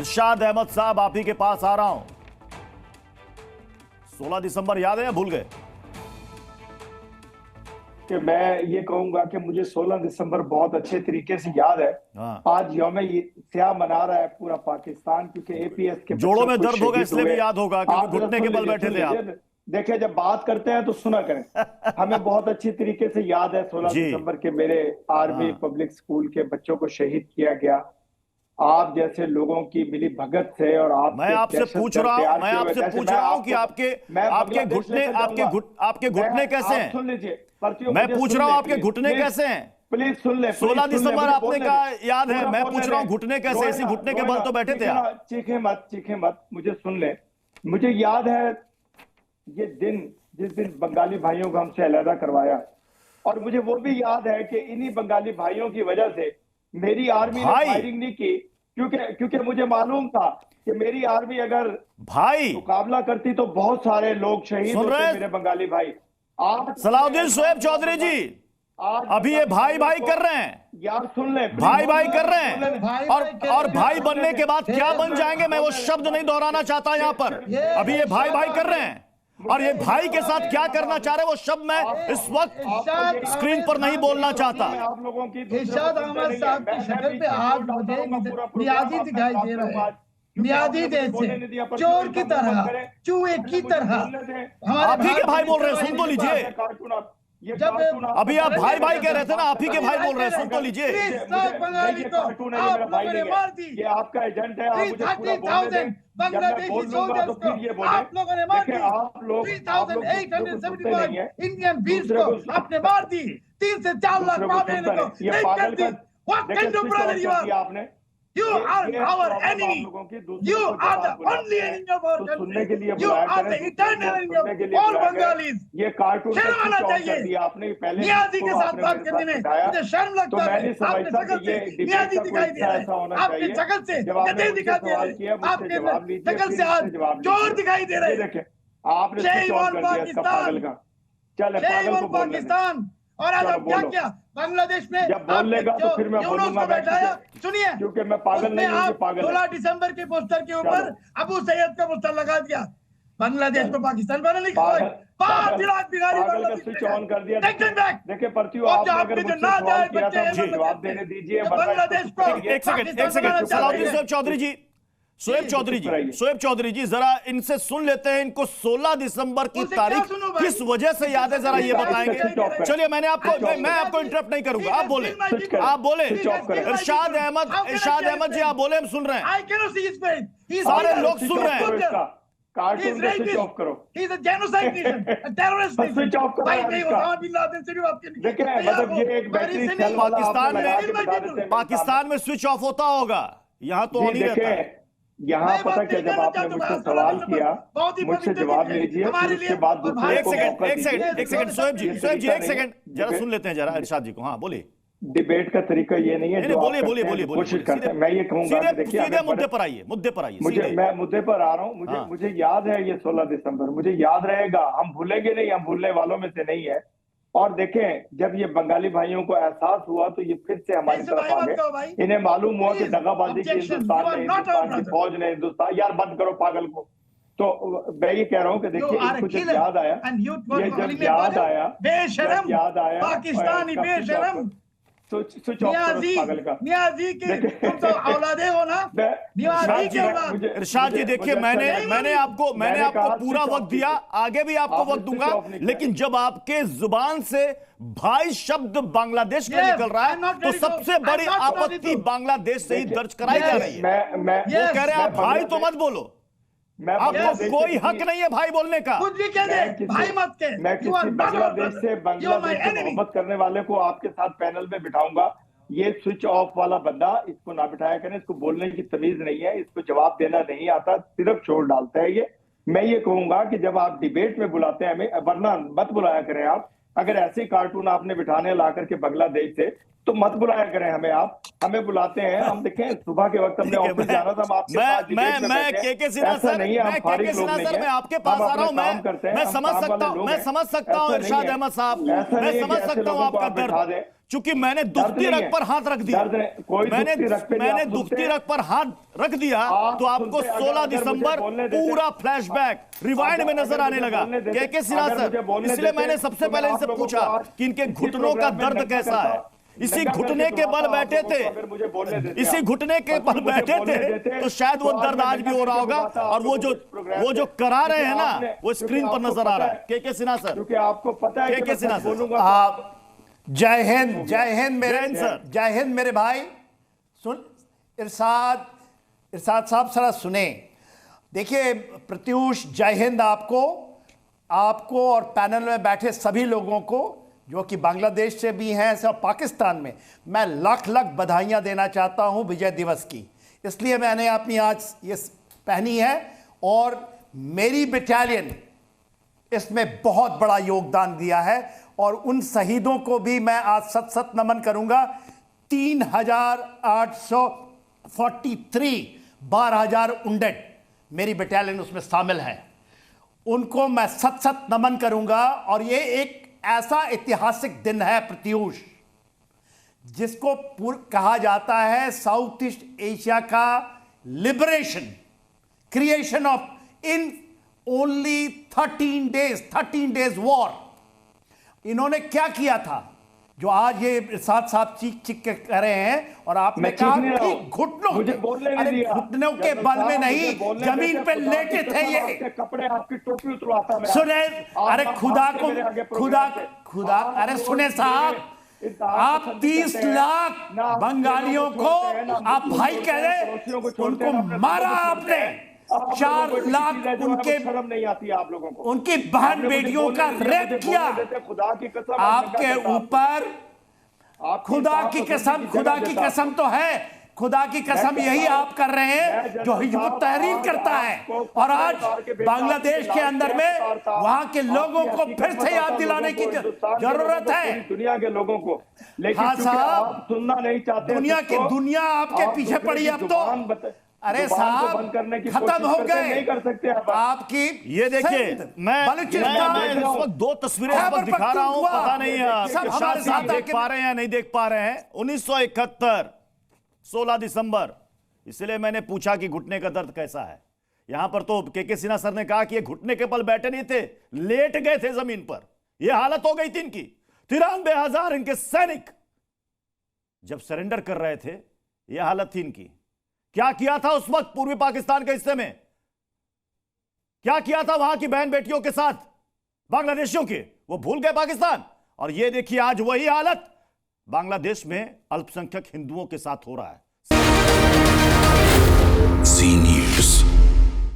इरशाद अहमद साहब, आप ही के पास आ रहा हूं। 16 दिसंबर याद है या भूल गए? कि मैं ये कहूंगा कि मुझे 16 दिसंबर बहुत अच्छे तरीके से याद है। हाँ। आज यौम-ए-सियाह मना रहा है पूरा पाकिस्तान, क्योंकि एपीएस के जोड़ों में दर्द होगा इसलिए भी याद होगा, क्योंकि आप घुटने के बल बैठे थे आप। देखिए, जब बात करते हैं तो सुना करें। हमें बहुत अच्छी तरीके से याद है 16 दिसंबर के मेरे आर्मी पब्लिक स्कूल के बच्चों को शहीद किया गया। आप जैसे लोगों की मिली भगत से और मैं आपसे पूछ रहा हूं कि आपके घुटने कैसे हैं? सुन लीजिए, मैं पूछ रहा हूं आपके घुटने कैसे हैं? प्लीज सुन ले। 16 दिसंबर आपने कहा याद है, मैं पूछ रहा हूं घुटने कैसे? इसी घुटने के बल तो बैठे थे आप। चीखे मत, मुझे सुन ले। मुझे याद है ये दिन जिस दिन बंगाली भाइयों को हमसे अलहदा करवाया, और मुझे वो भी याद है कि इन्हीं बंगाली भाइयों की वजह से मेरी आर्मी ने फायरिंग नहीं की, क्योंकि मुझे मालूम था कि मेरी आर्मी अगर मुकाबला करती तो बहुत सारे लोग शहीद होते। मेरे बंगाली भाई, आप सलाउद्दीन शोएब चौधरी जी, अभी ये भाई कर रहे हैं यार, सुन ले। भाई कर रहे हैं, और भाई बनने के बाद क्या बन जाएंगे, मैं वो शब्द नहीं दोहराना चाहता यहाँ पर। अभी ये भाई कर रहे हैं, और ये भाई के साथ क्या करना चाह रहे हैं वो शब्द मैं इस वक्त स्क्रीन पर नहीं बोलना चाहता। आप लोगों की इरशाद अहमद साहब की शक्ल पे आज मुझे नियाजी दिखाई दे रहा है, नियाजी जैसे, चोर की तरह, चूहे की तरह। आप ही के भाई बोल रहे हैं, सुन तो लीजिए। जब अभी आप भाई कह रहे थे ना, आप ही के भाई बोल रहे हैं, सुन तो लीजिए। बंगाली को आप लोगों ने मार दी। ये आपका एजेंट है, आप मुझे पूरा बोलने दें। बांग्लादेशी सोल्जर्स को आप लोगों ने मार दी। 3875 इंडियन वीर्स को आपने मार दी। 3 से 4 लाख मारने को नहीं कर दी। What kind of brother you are? आपने You are our enemy. You are the only enemy of our country. You are the eternal enemy of all Bengalis. ये कार्टून शर्म आना चाहिए आपने पहले नियाजी के साथ बात करने में मुझे शर्म लगता है। आपने शक्ल से नियाजी दिखाई दे रहा है, आपने शक्ल से गधे दिखाई दे रहे हैं, आपने शक्ल से आज चोर दिखाई दे रहे हैं। आपने जय पाकिस्तान, जय पाकिस्तान। और आज आप क्या किया बांग्लादेश में? जब बोलेगा तो फिर मैं बोलूंगा। बैठाया, सुनिए, क्योंकि मैं पागल नहीं हूं, पागल 16 दिसंबर के पोस्टर के ऊपर अबू सैयद का पोस्टर लगा दिया। बांग्लादेश को पाकिस्तान बना नहीं, 5 लाख बिगाड़ी बांग्लादेश स्विच ऑन कर दिया। देखिए पर्ची, आपने जो ना जाए बच्चे जवाब देने दीजिए। बांग्लादेश को एक सेकंड सलाउद्दीन शोएब चौधरी जी, जरा इनसे सुन लेते हैं, इनको 16 दिसंबर की तारीख किस वजह से याद है, जरा ये बताएंगे। चलिए, मैं आपको इंटरप्ट नहीं करूंगा, आप बोले। इरशाद अहमद जी, आप बोले, हम सुन रहे हैं, सारे लोग सुन रहे हैं। कार्टून को स्विच ऑफ करो। He is a genocide nation, a terrorist nation. Switch off करो। भाई नहीं, उसामा बिन लादेन से भी बात करनी। देखिए, मतलब ये एक बैटरी सेल पाकिस्तान में स्विच ऑफ होता होगा, यहाँ तो ऑन ही रहता है। यहाँ पता क्या, जब आपने मुझसे सवाल किया, मुझसे जवाब लीजिए, उसके बाद एक सेकंड शोएब जी, एक सेकंड जरा सुन लेते हैं जरा इरशाद जी को। हाँ, बोलिए। डिबेट का तरीका ये नहीं है, बोलिए। कोशिश करते हैं। मैं ये कहूंगा, देखिए मुद्दे पर आइए। मैं मुद्दे पर आ रहा हूँ। मुझे याद है ये 16 दिसंबर, मुझे याद रहेगा, हम भूलेंगे नहीं, हम भूलने वालों में से नहीं है। और देखें, जब ये बंगाली भाइयों को एहसास हुआ तो ये फिर से हमारी तरफ आ गए। इन्हें मालूम हुआ कि दगाबाजी की हिंदुस्तान की फौज ने, हिंदुस्तान, यार बंद करो पागल को। तो मैं ये कह रहा हूँ कि देखिए, इनको जब याद आया, ये जब याद आया पाकिस्तानी बेशरम नियाजी के, तुम तो औलादे हो ना, नियाजी के औलाद। इरशाद जी, देखिए, मैंने आपको पूरा वक्त दिया, आगे भी आपको वक्त दूंगा, लेकिन जब आपके जुबान से भाई शब्द बांग्लादेश का निकल रहा है तो सबसे बड़ी आपत्ति बांग्लादेश से ही दर्ज कराई जा रही है। वो कह रहे हैं आप भाई तो मत बोलो, आपको कोई हक नहीं है भाई बोलने का। खुद भी कह दे, भाई मत कह। मैं किसी बांग्लादेश से मोहब्बत करने वाले को आपके साथ पैनल में बिठाऊंगा। ये स्विच ऑफ वाला बंदा, इसको ना बिठाया करें, इसको बोलने की तमीज नहीं है, इसको जवाब देना नहीं आता, सिर्फ शोर डालता है ये। मैं ये कहूंगा कि जब आप डिबेट में बुलाते हैं हमें, वरना मत बुलाया करें आप। अगर ऐसे कार्टून आपने बिठाने ला करके बांग्लादेश से, तो मत बुलाया करें हमें, आप हमें बुलाते हैं, हम देखें सुबह के वक्त हमने ऑफिस जाना था, हम आपके पास डिबेट में बैठे। के सिन्हा ऐसा सर, नहीं है, हम फारिग लोग नहीं मैं है, आपके पास आ रहा हूं, मैं समझ सकता हूं इरशाद अहमद साहब, मैं समझ सकता हूं आपका दर्द, चूंकि मैंने दुखती रग पर हाथ रख दिया, मैंने दुखती रग पर हाथ रख दिया तो आपको 16 दिसंबर पूरा फ्लैशबैक रिवाइंड में नजर आने लगा। के सिन्हा सर, इसलिए मैंने सबसे पहले इनसे पूछा कि इनके घुटनों का दर्द कैसा है। इसी घुटने के बल बैठे थे, इसी घुटने के बल बैठे थे, तो शायद वो दर्द आज भी हो रहा होगा, और वो जो करा रहे हैं ना, वो स्क्रीन पर नजर आ रहा है। के सिन्हा सर, क्योंकि आपको पता है के सिन्हा सर, जय हिंद, जय हिंद मेरे, जय हिंद मेरे भाई। सुन इरशाद साहब जरा सुने। देखिए प्रत्यूष, जय हिंद आपको और पैनल में बैठे सभी लोगों को जो कि बांग्लादेश से भी हैं, सब पाकिस्तान में, मैं लाख लाख बधाइयां देना चाहता हूं विजय दिवस की। इसलिए मैंने अपनी आज ये पहनी है, और मेरी बटालियन इसमें बहुत बड़ा योगदान दिया है, और उन शहीदों को भी मैं आज सत नमन करूंगा। 3,843 12,000 उंडेड मेरी बटालियन उसमें शामिल है, उनको मैं सत नमन करूंगा। और ये एक ऐसा ऐतिहासिक दिन है प्रत्यूष, जिसको कहा जाता है साउथ ईस्ट एशिया का liberation, creation of in only 13 days war. इन्होंने क्या किया था जो आज ये साथ चीख के कह रहे हैं, और आपने कहा कि घुटनों के बल में नहीं, जमीन पे लेटे थे ये। कपड़े आपकी टोपी उतरवाता मैं। सुने, अरे खुदा अरे सुने साहब, आप 30 लाख बंगालियों को आप भाई कह रहे, उनको मारा आपने। 4 लाख उनके शर्म नहीं आती है आप लोगों को, उनकी बहन बेटियों का रेप किया। खुदा की कसम आपके ऊपर खुदा की कसम तो है, खुदा की कसम यही आप कर रहे हैं जो हिजबुत तहरीर करता है। और आज बांग्लादेश के अंदर में वहां के लोगों को फिर से याद दिलाने की जरूरत है, दुनिया के लोगों को। लेकिन हाँ साहब, सुनना नहीं चाहते, दुनिया आपके पीछे पड़ी अब तो। अरे साहब खत्म हो गए, नहीं कर सकते आपकी। ये देखिए, मैं इस वक्त 2 तस्वीरें दिखा रहा हूं, पता नहीं आप देख पा रहे हैं या नहीं देख पा रहे हैं। 1971 16 दिसंबर, इसलिए मैंने पूछा कि घुटने का दर्द कैसा है। यहां पर तो के सिन्हा सर ने कहा कि ये घुटने के बल बैठे नहीं थे, लेट गए थे जमीन पर, यह हालत हो गई थी इनकी। 93,000 इनके सैनिक जब सरेंडर कर रहे थे, यह हालत थी इनकी। क्या किया था उस वक्त पूर्वी पाकिस्तान के हिस्से में, क्या किया था वहां की बहन बेटियों के साथ बांग्लादेशियों के, वो भूल गए पाकिस्तान। और ये देखिए आज वही हालत बांग्लादेश में अल्पसंख्यक हिंदुओं के साथ हो रहा है।